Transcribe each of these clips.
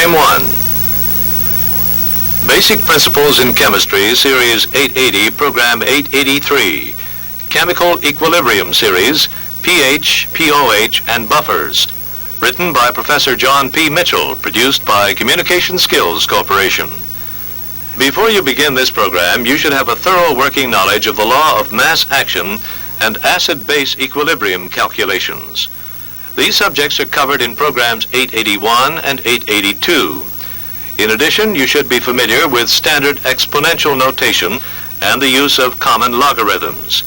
Frame 1. Basic Principles in Chemistry, Series 880, Program 883. Chemical Equilibrium Series, pH, pOH, and Buffers. Written by Professor John P. Mitchell, produced by Communication Skills Corporation. Before you begin this program, you should have a thorough working knowledge of the law of mass action and acid-base equilibrium calculations. These subjects are covered in programs 881 and 882. In addition, you should be familiar with standard exponential notation and the use of common logarithms.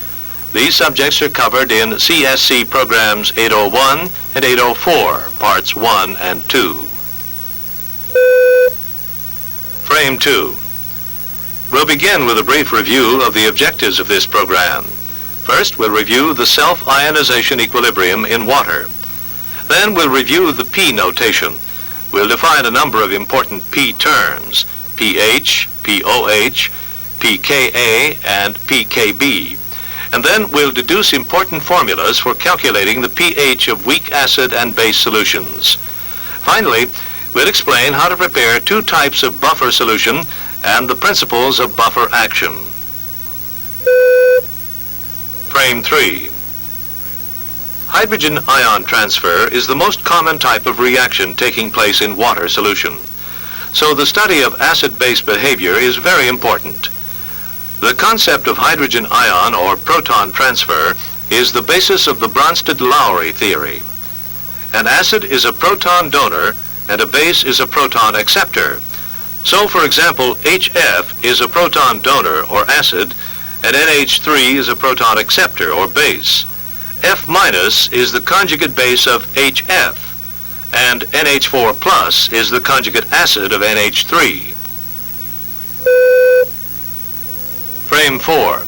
These subjects are covered in CSC programs 801 and 804, parts 1 and 2. Frame 2. We'll begin with a brief review of the objectives of this program. First, we'll review the self-ionization equilibrium in water. Then we'll review the P notation. We'll define a number of important P terms: pH, pOH, pKa, and pKb. And then we'll deduce important formulas for calculating the pH of weak acid and base solutions. Finally, we'll explain how to prepare two types of buffer solution and the principles of buffer action. Frame 3. Hydrogen ion transfer is the most common type of reaction taking place in water solution. So the study of acid-base behavior is very important. The concept of hydrogen ion or proton transfer is the basis of the Bronsted-Lowry theory. An acid is a proton donor and a base is a proton acceptor. So, for example, HF is a proton donor or acid and NH3 is a proton acceptor or base. F- is the conjugate base of HF and NH4+ is the conjugate acid of NH3. Frame 4.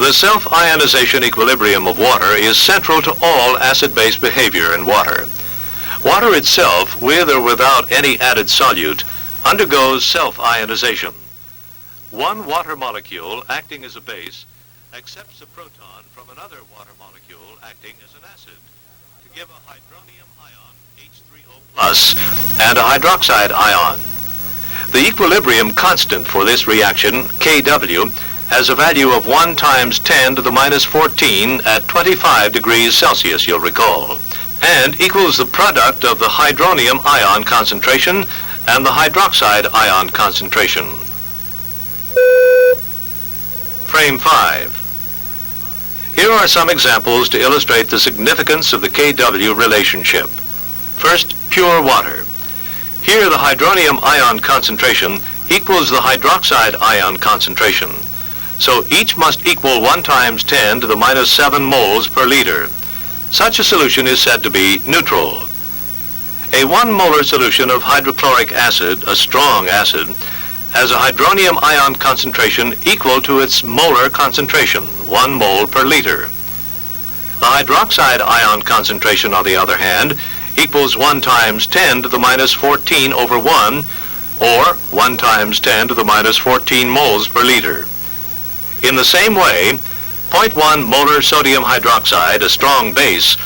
The self-ionization equilibrium of water is central to all acid-base behavior in water. Water itself, with or without any added solute, undergoes self-ionization. One water molecule acting as a base accepts a proton from another water molecule acting as an acid to give a hydronium ion, H3O+, and a hydroxide ion. The equilibrium constant for this reaction, Kw, has a value of 1 × 10⁻14 at 25 degrees Celsius, you'll recall, and equals the product of the hydronium ion concentration and the hydroxide ion concentration. Frame 5. Here are some examples to illustrate the significance of the Kw relationship. First, pure water. Here the hydronium ion concentration equals the hydroxide ion concentration. So each must equal 1 × 10⁻7 moles per liter. Such a solution is said to be neutral. A 1 molar solution of hydrochloric acid, a strong acid, has a hydronium ion concentration equal to its molar concentration, 1 mole per liter. The hydroxide ion concentration, on the other hand, equals 1 × 10⁻14 over 1, or 1 × 10⁻14 moles per liter. In the same way, 0.1 molar sodium hydroxide, a strong base,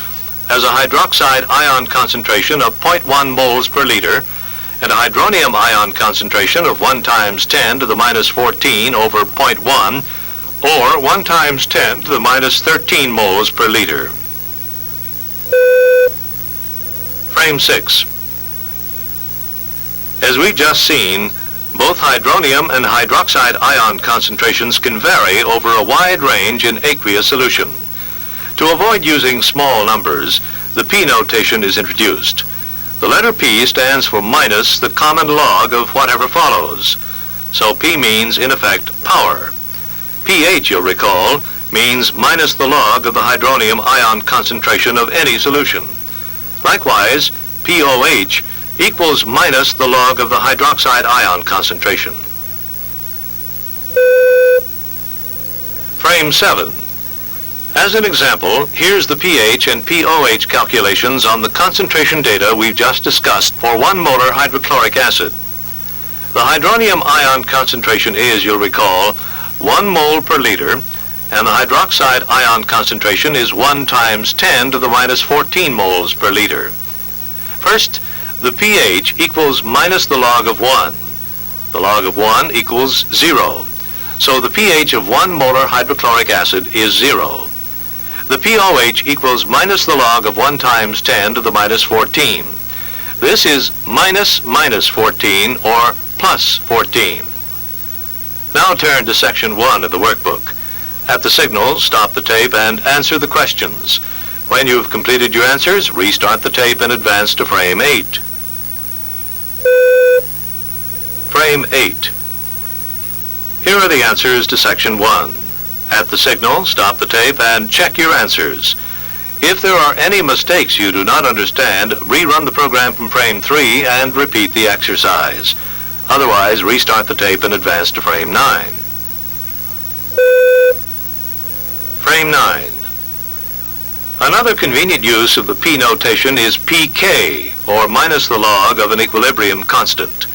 has a hydroxide ion concentration of 0.1 moles per liter and a hydronium ion concentration of 1 × 10⁻14 over 0.1, or 1 × 10⁻13 moles per liter. Frame 6. As we've just seen, both hydronium and hydroxide ion concentrations can vary over a wide range in aqueous solution. To avoid using small numbers, the P notation is introduced. The letter P stands for minus the common log of whatever follows. So P means, in effect, power. pH, you'll recall, means minus the log of the hydronium ion concentration of any solution. Likewise, pOH equals minus the log of the hydroxide ion concentration. Frame 7. As an example, here's the pH and pOH calculations on the concentration data we've just discussed for 1 molar hydrochloric acid. The hydronium ion concentration is, you'll recall, 1 mole per liter, and the hydroxide ion concentration is 1 × 10⁻14 moles per liter. First, the pH equals minus the log of 1. The log of 1 equals 0. So the pH of 1 molar hydrochloric acid is 0. The pOH equals minus the log of 1 times 10 to the minus 14. This is minus 14 or plus 14. Now turn to section 1 of the workbook. At the signal, stop the tape and answer the questions. When you've completed your answers, restart the tape and advance to frame 8. Frame 8. Here are the answers to section 1. At the signal, stop the tape and check your answers. If there are any mistakes you do not understand, rerun the program from frame 3 and repeat the exercise. Otherwise, restart the tape and advance to frame 9. Frame 9. Another convenient use of the P notation is pK, or minus the log of an equilibrium constant.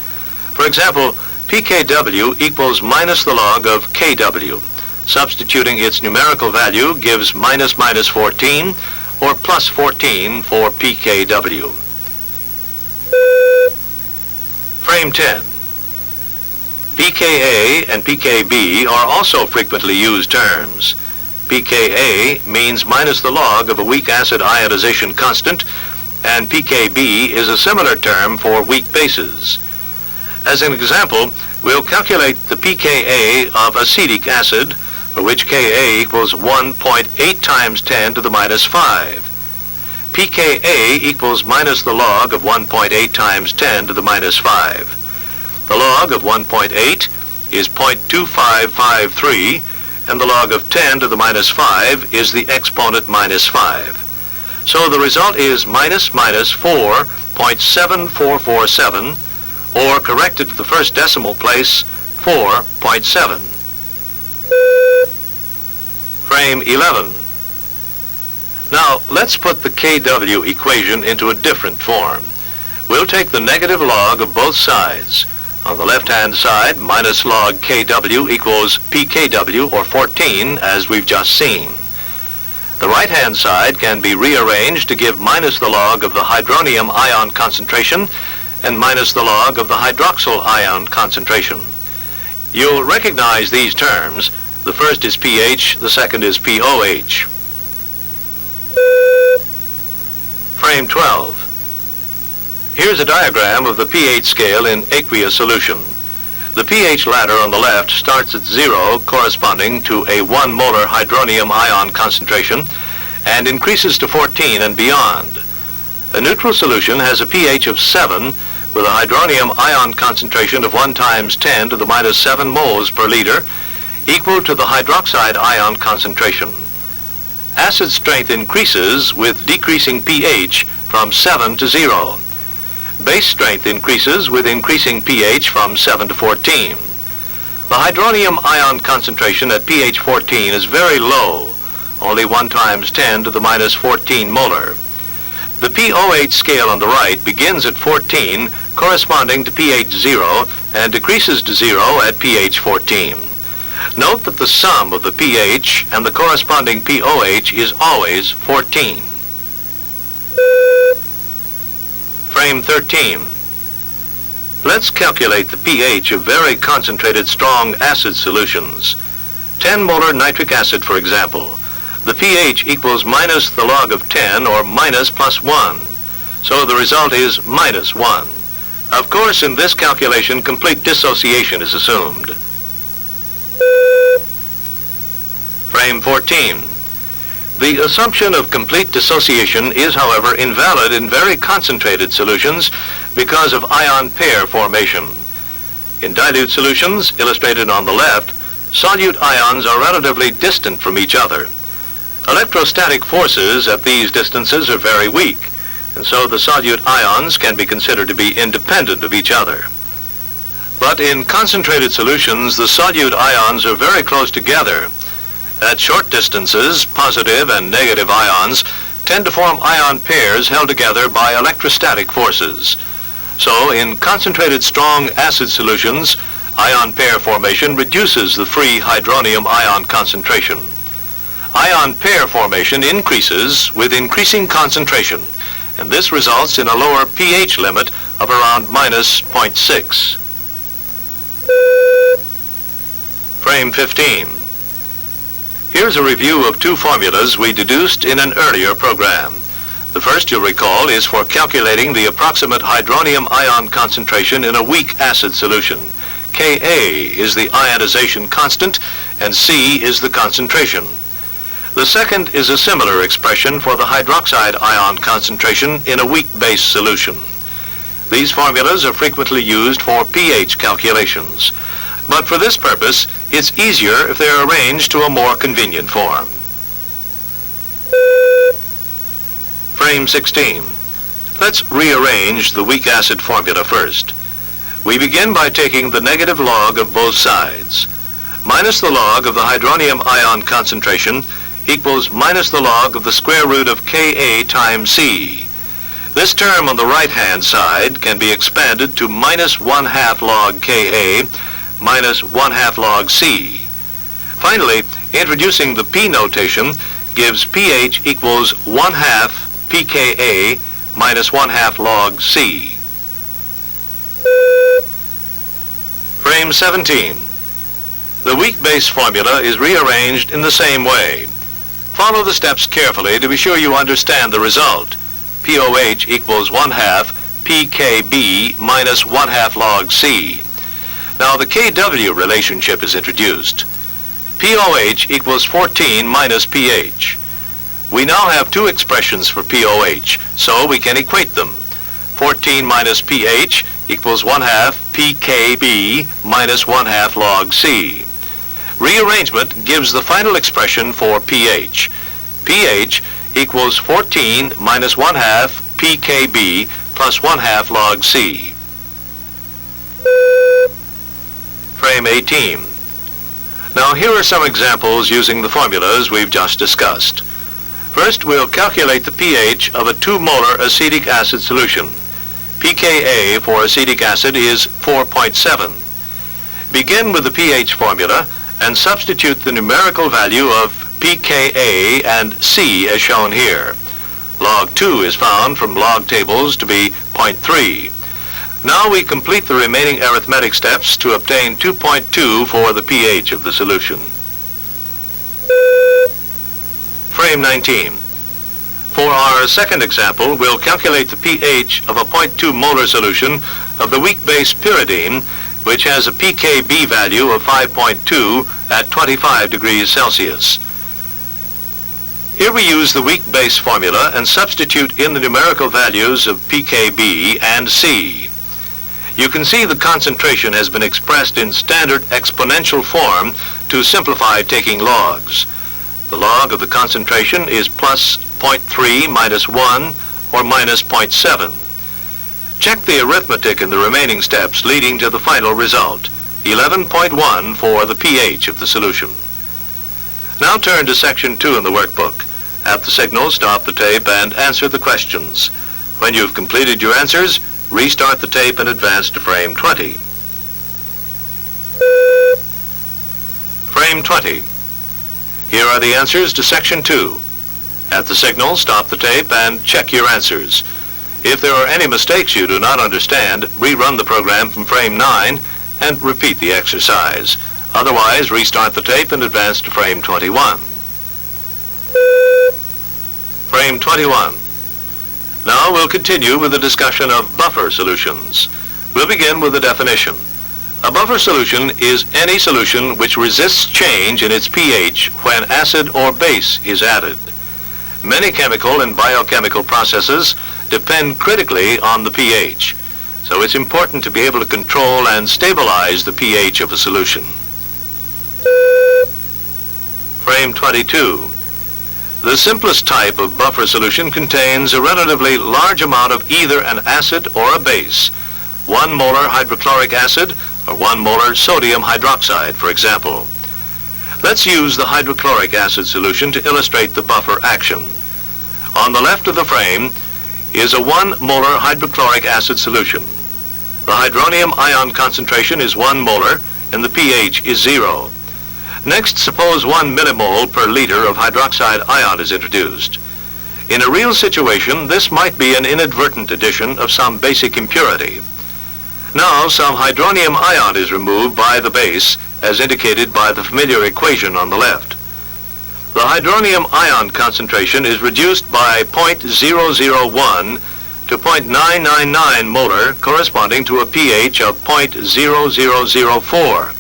For example, pKw equals minus the log of Kw. Substituting its numerical value gives minus 14 or plus 14 for pKw. Frame 10. pKa and pKb are also frequently used terms. pKa means minus the log of a weak acid ionization constant, and pKb is a similar term for weak bases. As an example, we'll calculate the pKa of acetic acid, for which Ka equals 1.8 times 10 to the minus 5. pKa equals minus the log of 1.8 times 10 to the minus 5. The log of 1.8 is 0.2553, and the log of 10 to the minus 5 is the exponent minus 5. So the result is minus 4.7447, or corrected to the first decimal place, 4.7. Frame 11. Now, let's put the Kw equation into a different form. We'll take the negative log of both sides. On the left-hand side, minus log Kw equals pKw, or 14, as we've just seen. The right-hand side can be rearranged to give minus the log of the hydronium ion concentration and minus the log of the hydroxyl ion concentration. You'll recognize these terms. The first is pH, the second is pOH. Frame 12. Here's a diagram of the pH scale in aqueous solution. The pH ladder on the left starts at 0, corresponding to a 1 molar hydronium ion concentration, and increases to 14 and beyond. A neutral solution has a pH of 7, with a hydronium ion concentration of 1 times 10 to the minus 7 moles per liter, equal to the hydroxide ion concentration. Acid strength increases with decreasing pH from 7 to 0. Base strength increases with increasing pH from 7 to 14. The hydronium ion concentration at pH 14 is very low, only 1 times 10 to the minus 14 molar. The pOH scale on the right begins at 14, corresponding to pH 0, and decreases to 0 at pH 14. Note that the sum of the pH and the corresponding pOH is always 14. Frame 13. Let's calculate the pH of very concentrated strong acid solutions. 10 molar nitric acid, for example. The pH equals minus the log of 10, or minus plus 1. So the result is minus 1. Of course, in this calculation, complete dissociation is assumed. Frame 14. The assumption of complete dissociation is, however, invalid in very concentrated solutions because of ion pair formation. In dilute solutions, illustrated on the left, solute ions are relatively distant from each other. Electrostatic forces at these distances are very weak, and so the solute ions can be considered to be independent of each other. But in concentrated solutions, the solute ions are very close together. At short distances, positive and negative ions tend to form ion pairs held together by electrostatic forces. So, in concentrated strong acid solutions, ion pair formation reduces the free hydronium ion concentration. Ion pair formation increases with increasing concentration, and this results in a lower pH limit of around minus 0.6. Frame 15. Here's a review of two formulas we deduced in an earlier program. The first, you'll recall, is for calculating the approximate hydronium ion concentration in a weak acid solution. Ka is the ionization constant, and C is the concentration. The second is a similar expression for the hydroxide ion concentration in a weak base solution. These formulas are frequently used for pH calculations, but for this purpose, it's easier if they are arranged to a more convenient form. Frame 16. Let's rearrange the weak acid formula first. We begin by taking the negative log of both sides. Minus the log of the hydronium ion concentration equals minus the log of the square root of Ka times C. This term on the right-hand side can be expanded to minus 1/2 log Ka minus 1/2 log C. Finally, introducing the P notation gives pH equals 1/2 pKa minus 1/2 log C. Frame 17. The weak base formula is rearranged in the same way. Follow the steps carefully to be sure you understand the result. pOH equals 1/2 pKb minus 1/2 log C. Now the Kw relationship is introduced. pOH equals 14 minus pH. We now have two expressions for pOH, so we can equate them. 14 minus pH equals 1/2 pKb minus 1/2 log C. Rearrangement gives the final expression for pH. pH equals 14 minus 1/2 pKb plus 1/2 log C. Frame 18. Now here are some examples using the formulas we've just discussed. First, we'll calculate the pH of a 2-molar acetic acid solution. pKa for acetic acid is 4.7. Begin with the pH formula and substitute the numerical value of pKa and C as shown here. Log 2 is found from log tables to be 0.3. Now we complete the remaining arithmetic steps to obtain 2.2 for the pH of the solution. Frame 19. For our second example, we'll calculate the pH of a 0.2 molar solution of the weak base pyridine, which has a pKb value of 5.2 at 25 degrees Celsius. Here we use the weak base formula and substitute in the numerical values of pKb and C. You can see the concentration has been expressed in standard exponential form to simplify taking logs. The log of the concentration is plus 0.3 minus 1 or minus 0.7. Check the arithmetic in the remaining steps leading to the final result, 11.1 for the pH of the solution. Now turn to section 2 in the workbook. At the signal, stop the tape and answer the questions. When you've completed your answers, restart the tape and advance to frame 20. Frame 20. Here are the answers to section 2. At the signal, stop the tape and check your answers. If there are any mistakes you do not understand, rerun the program from frame 9 and repeat the exercise. Otherwise, restart the tape and advance to frame 21. Frame 21. Now we'll continue with the discussion of buffer solutions. We'll begin with the definition. A buffer solution is any solution which resists change in its pH when acid or base is added. Many chemical and biochemical processes depend critically on the pH, so it's important to be able to control and stabilize the pH of a solution. Frame 22. The simplest type of buffer solution contains a relatively large amount of either an acid or a base, 1 molar hydrochloric acid or 1 molar sodium hydroxide, for example. Let's use the hydrochloric acid solution to illustrate the buffer action. On the left of the frame is a 1 molar hydrochloric acid solution. The hydronium ion concentration is 1 molar and the pH is 0. Next, suppose 1 millimole per liter of hydroxide ion is introduced. In a real situation, this might be an inadvertent addition of some basic impurity. Now, some hydronium ion is removed by the base, as indicated by the familiar equation on the left. The hydronium ion concentration is reduced by 0.001 to 0.999 molar, corresponding to a pH of 0.0004.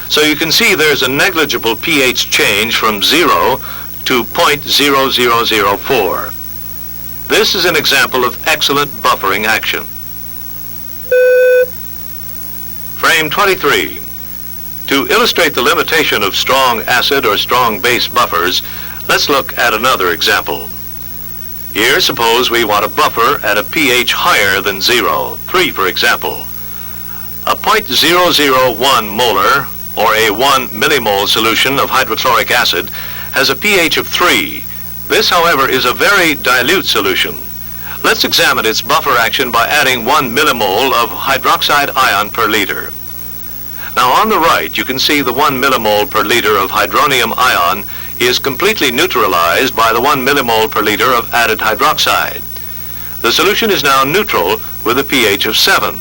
So you can see there's a negligible pH change from 0 to 0.0004. This is an example of excellent buffering action. Frame 23. To illustrate the limitation of strong acid or strong base buffers, let's look at another example. Here, suppose we want a buffer at a pH higher than 0, 3 for example. A 0.001 molar or a 1 millimole solution of hydrochloric acid has a pH of 3. This, however, is a very dilute solution. Let's examine its buffer action by adding 1 millimole of hydroxide ion per liter. Now on the right, you can see the 1 millimole per liter of hydronium ion is completely neutralized by the 1 millimole per liter of added hydroxide. The solution is now neutral with a pH of 7.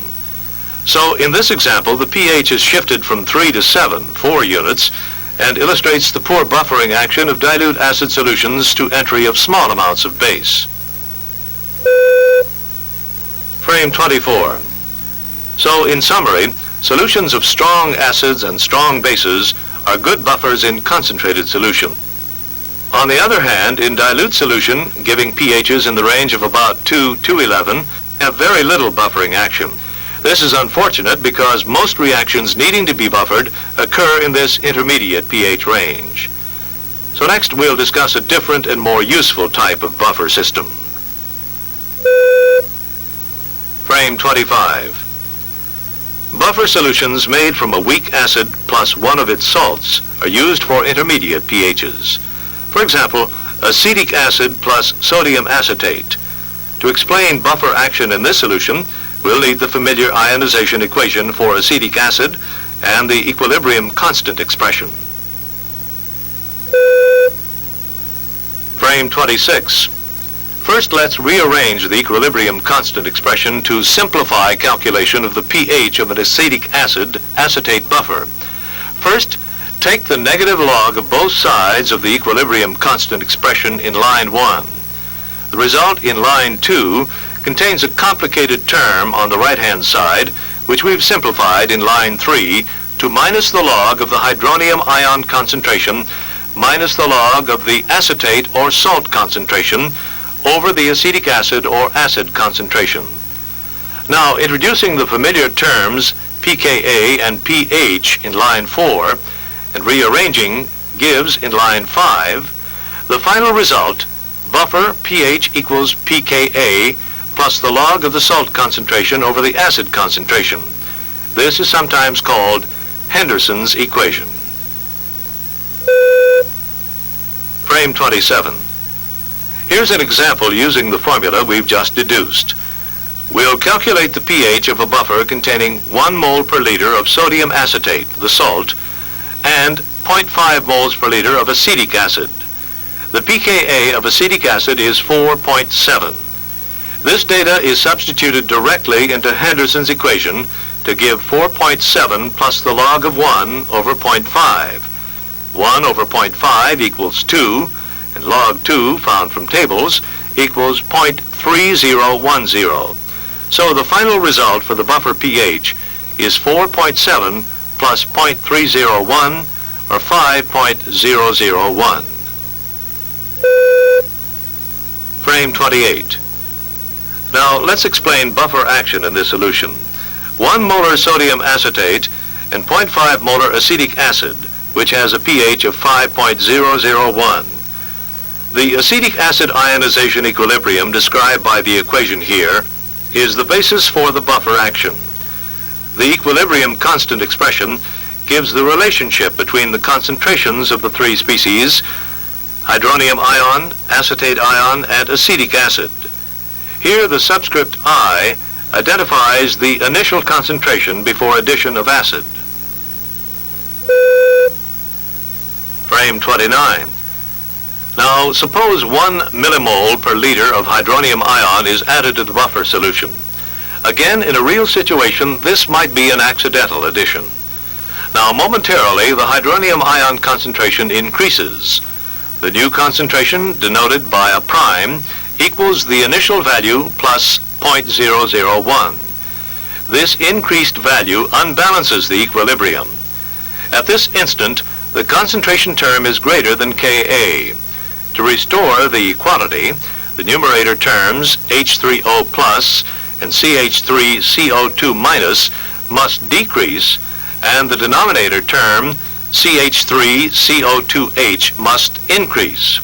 So in this example, the pH is shifted from 3 to 7, 4 units, and illustrates the poor buffering action of dilute acid solutions to entry of small amounts of base. Frame 24. So in summary, solutions of strong acids and strong bases are good buffers in concentrated solution. On the other hand, in dilute solution, giving pHs in the range of about 2 to 11, have very little buffering action. This is unfortunate because most reactions needing to be buffered occur in this intermediate pH range. So next we'll discuss a different and more useful type of buffer system. Frame 25. Buffer solutions made from a weak acid plus one of its salts are used for intermediate pHs. For example, acetic acid plus sodium acetate. To explain buffer action in this solution, we'll need the familiar ionization equation for acetic acid and the equilibrium constant expression. Frame 26. First, let's rearrange the equilibrium constant expression to simplify calculation of the pH of an acetic acid acetate buffer. First, take the negative log of both sides of the equilibrium constant expression in line 1. The result in line 2 contains a complicated term on the right-hand side, which we've simplified in line 3 to minus the log of the hydronium ion concentration minus the log of the acetate or salt concentration over the acetic acid or acid concentration. Now, introducing the familiar terms pKa and pH in line 4 and rearranging gives in line 5 the final result, buffer pH equals pKa plus the log of the salt concentration over the acid concentration. This is sometimes called Henderson's equation. Frame 27. Here's an example using the formula we've just deduced. We'll calculate the pH of a buffer containing 1 mole per liter of sodium acetate, the salt, and 0.5 moles per liter of acetic acid. The pKa of acetic acid is 4.7. This data is substituted directly into Henderson's equation to give 4.7 plus the log of 1 over 0.5. 1 over 0.5 equals 2, and log 2, found from tables, equals 0.3010. So the final result for the buffer pH is 4.7 plus 0.301, or 5.001. Frame 28. Now let's explain buffer action in this solution. 1 molar sodium acetate and 0.5 molar acetic acid, which has a pH of 5.001. The acetic acid ionization equilibrium described by the equation here is the basis for the buffer action. The equilibrium constant expression gives the relationship between the concentrations of the three species, hydronium ion, acetate ion, and acetic acid. Here the subscript I identifies the initial concentration before addition of acid. Frame 29. Now, suppose 1 millimole per liter of hydronium ion is added to the buffer solution. Again, in a real situation, this might be an accidental addition. Now, momentarily, the hydronium ion concentration increases. The new concentration, denoted by a prime, equals the initial value plus 0.001. This increased value unbalances the equilibrium. At this instant, the concentration term is greater than Ka. To restore the equality, the numerator terms H3O plus and CH3CO2 minus must decrease, and the denominator term CH3CO2H must increase.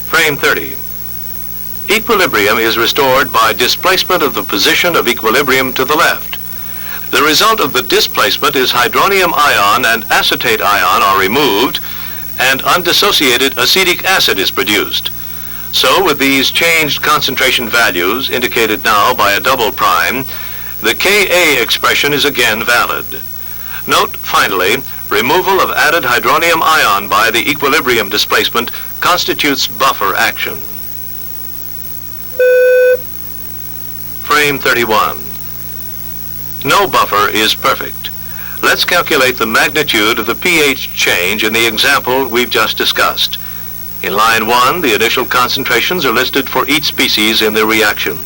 Frame 30. Equilibrium is restored by displacement of the position of equilibrium to the left. The result of the displacement is hydronium ion and acetate ion are removed, and undissociated acetic acid is produced. So, with these changed concentration values, indicated now by a double prime, the Ka expression is again valid. Note, finally, removal of added hydronium ion by the equilibrium displacement constitutes buffer action. Frame 31. No buffer is perfect. Let's calculate the magnitude of the pH change in the example we've just discussed. In line 1, the initial concentrations are listed for each species in the reaction.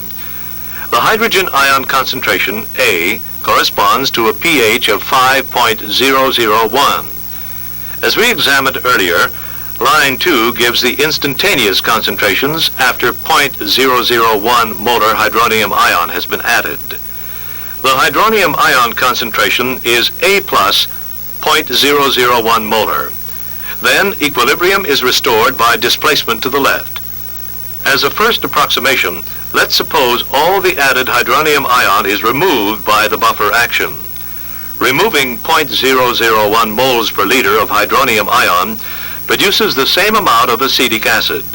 The hydrogen ion concentration, A, corresponds to a pH of 5.001. As we examined earlier, line 2 gives the instantaneous concentrations after 0.001 molar hydronium ion has been added. The hydronium ion concentration is A plus 0.001 molar. Then equilibrium is restored by displacement to the left. As a first approximation, let's suppose all the added hydronium ion is removed by the buffer action. Removing 0.001 moles per liter of hydronium ion produces the same amount of acetic acid.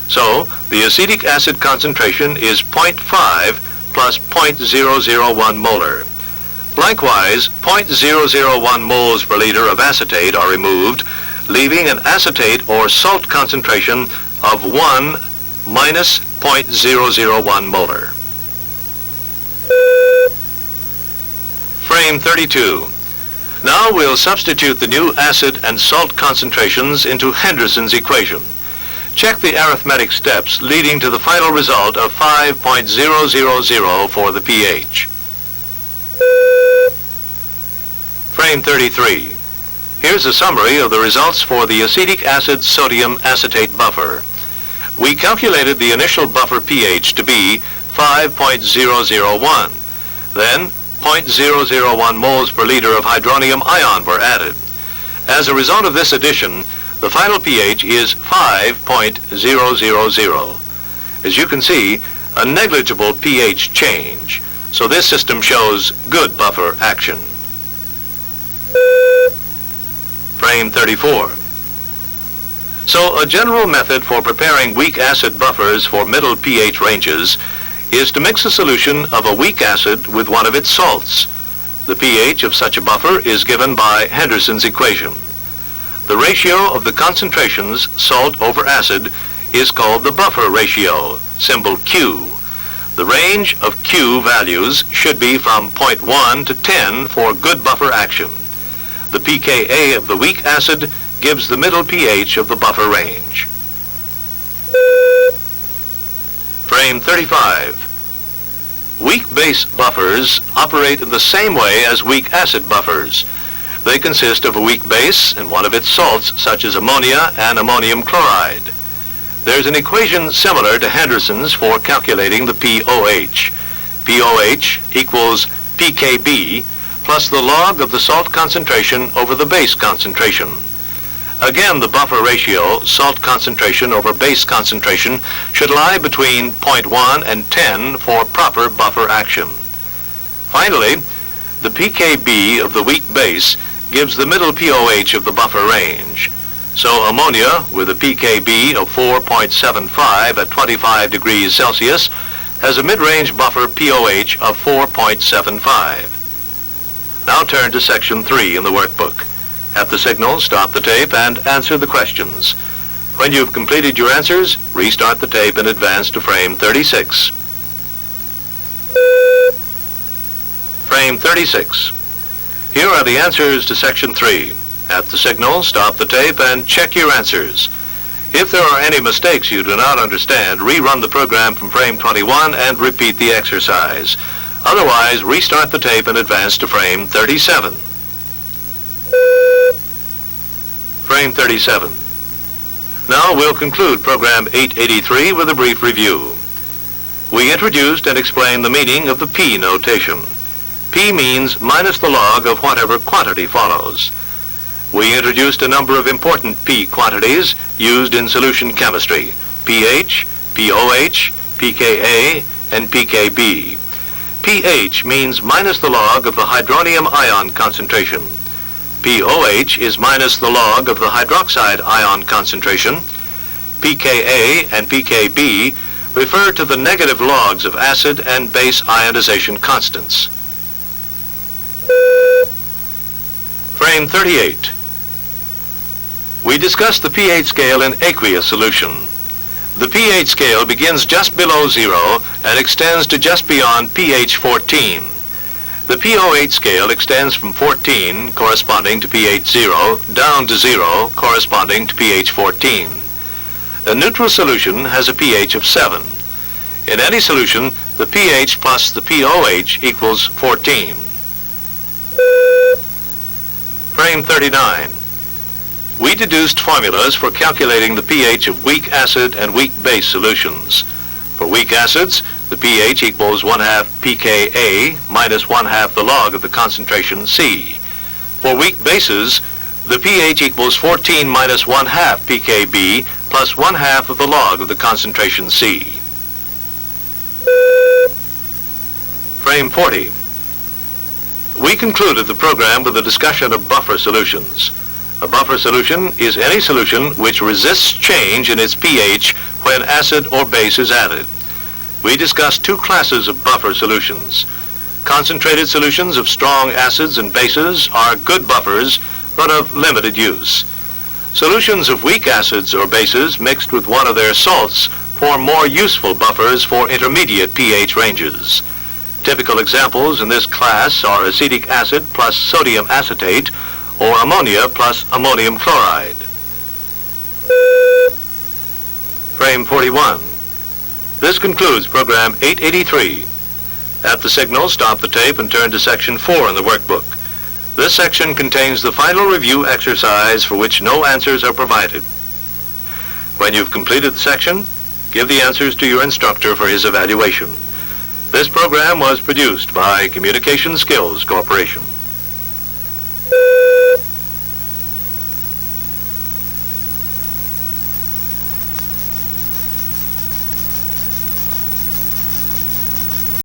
So, the acetic acid concentration is 0.5 plus 0.001 molar. Likewise, 0.001 moles per liter of acetate are removed, leaving an acetate or salt concentration of 1 minus 0.001 molar. Frame 32. Now we'll substitute the new acid and salt concentrations into Henderson's equation. Check the arithmetic steps leading to the final result of 5.000 for the pH. Frame 33. Here's a summary of the results for the acetic acid sodium acetate buffer. We calculated the initial buffer pH to be 5.001. Then 0.001 moles per liter of hydronium ion were added. As a result of this addition, the final pH is 5.000. As you can see, a negligible pH change. So this system shows good buffer action. Frame 34. So a general method for preparing weak acid buffers for middle pH ranges is to mix a solution of a weak acid with one of its salts. The pH of such a buffer is given by Henderson's equation. The ratio of the concentrations, salt over acid, is called the buffer ratio, symbol Q. The range of Q values should be from 0.1 to 10 for good buffer action. The pKa of the weak acid gives the middle pH of the buffer range. Frame 35. Weak base buffers operate in the same way as weak acid buffers. They consist of a weak base and one of its salts, such as ammonia and ammonium chloride. There's an equation similar to Henderson's for calculating the pOH. pOH equals pKb plus the log of the salt concentration over the base concentration. Again, the buffer ratio, salt concentration over base concentration, should lie between 0.1 and 10 for proper buffer action. Finally, the pKb of the weak base gives the middle pOH of the buffer range. So ammonia, with a pKb of 4.75 at 25 degrees Celsius, has a mid-range buffer pOH of 4.75. Now turn to section 3 in the workbook. At the signal, stop the tape and answer the questions. When you've completed your answers, restart the tape and advance to frame 36. Frame 36. Here are the answers to section 3. At the signal, stop the tape and check your answers. If there are any mistakes you do not understand, rerun the program from frame 21 and repeat the exercise. Otherwise, restart the tape and advance to frame 37. Frame 37. Now we'll conclude program 883 with a brief review. We introduced and explained the meaning of the P notation. P means minus the log of whatever quantity follows. We introduced a number of important P quantities used in solution chemistry: pH, pOH, pKa, and pKb. pH means minus the log of the hydronium ion concentration. pOH is minus the log of the hydroxide ion concentration. pKa and pKb refer to the negative logs of acid and base ionization constants. Frame 38. We discussed the pH scale in aqueous solution. The pH scale begins just below 0 and extends to just beyond pH 14. The pOH scale extends from 14, corresponding to pH 0, down to 0, corresponding to pH 14. A neutral solution has a pH of 7. In any solution, the pH plus the pOH equals 14. Frame 39. We deduced formulas for calculating the pH of weak acid and weak base solutions. For weak acids, the pH equals 1/2 pKa minus 1/2 the log of the concentration C. For weak bases, the pH equals 14 minus 1/2 pKb plus 1/2 of the log of the concentration C. Frame 40. We concluded the program with a discussion of buffer solutions. A buffer solution is any solution which resists change in its pH when acid or base is added. We discussed two classes of buffer solutions. Concentrated solutions of strong acids and bases are good buffers, but of limited use. Solutions of weak acids or bases mixed with one of their salts form more useful buffers for intermediate pH ranges. Typical examples in this class are acetic acid plus sodium acetate or ammonia plus ammonium chloride. Frame 41. This concludes program 883. At the signal, stop the tape and turn to section 4 in the workbook. This section contains the final review exercise for which no answers are provided. When you've completed the section, give the answers to your instructor for his evaluation. This program was produced by Communication Skills Corporation.